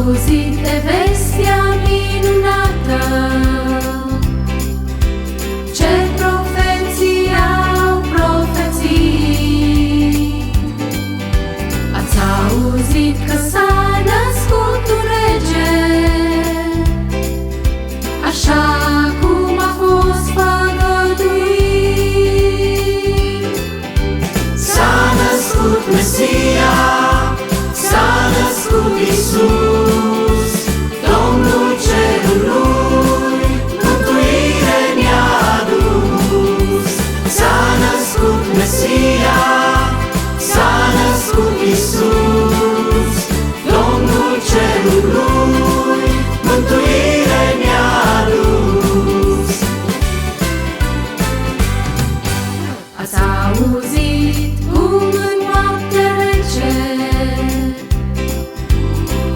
auzit de vestea minunată, ce profeții au profețit. Ați auzit că s-a născut un rege, așa cum a fost făgăduit. S-a născut Mesia, s-a născut Iisus, Domnul cerului, mântuire ne-a adus. S-a născut Mesia, s-a născut Iisus, Domnul cerului, mântuire ne-a adus. Ați auzit cum în noaptea rece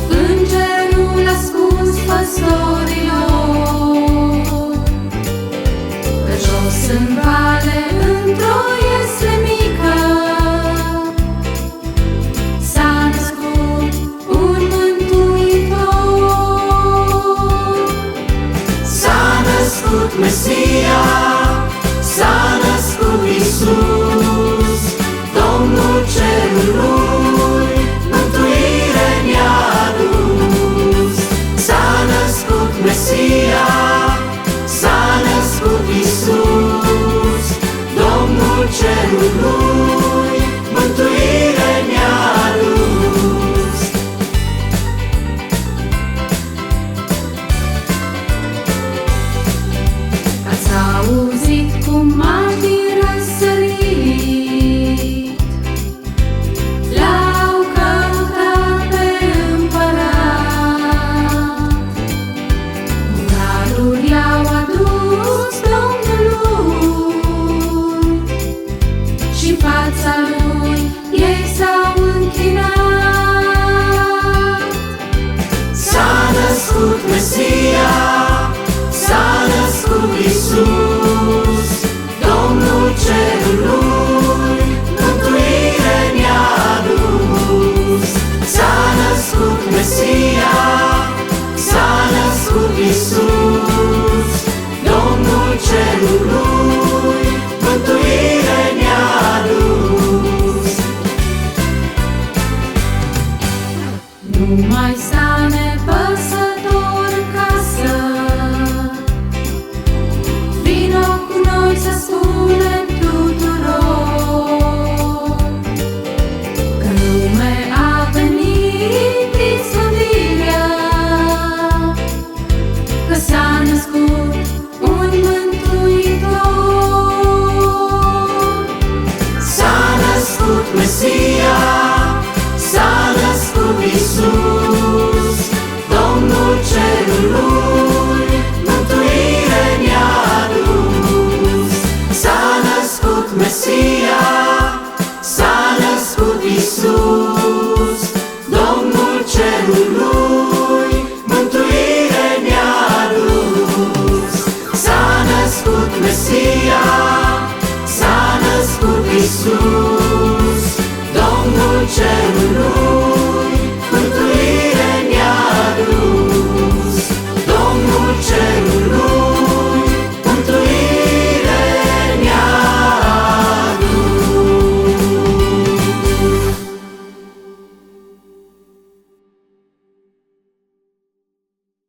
îngerul a spus păstorilor că jos în vale, într-o iesle mică, s-a născut un mântuitor. S-a născut Mesia, s-a născut Iisus, Domnul cerului, mântuire ne-a adus. S-a născut Mesia, s-a născut Iisus, Domnul cerului, mântuire ne-a adus. Ați auzit cum martirii răsărit l-au căutat pe împărat, daruri i-au adus Domnului și în fața lui ei s-au închinat. S-a născut Mesia, s-a născut Iisus, Domnul cerului, mântuire ne-a adus. S-a născut Mesia, s-a născut Iisus, Domnul cerului, mântuire ne-a adus. Nu mai sta nepăsat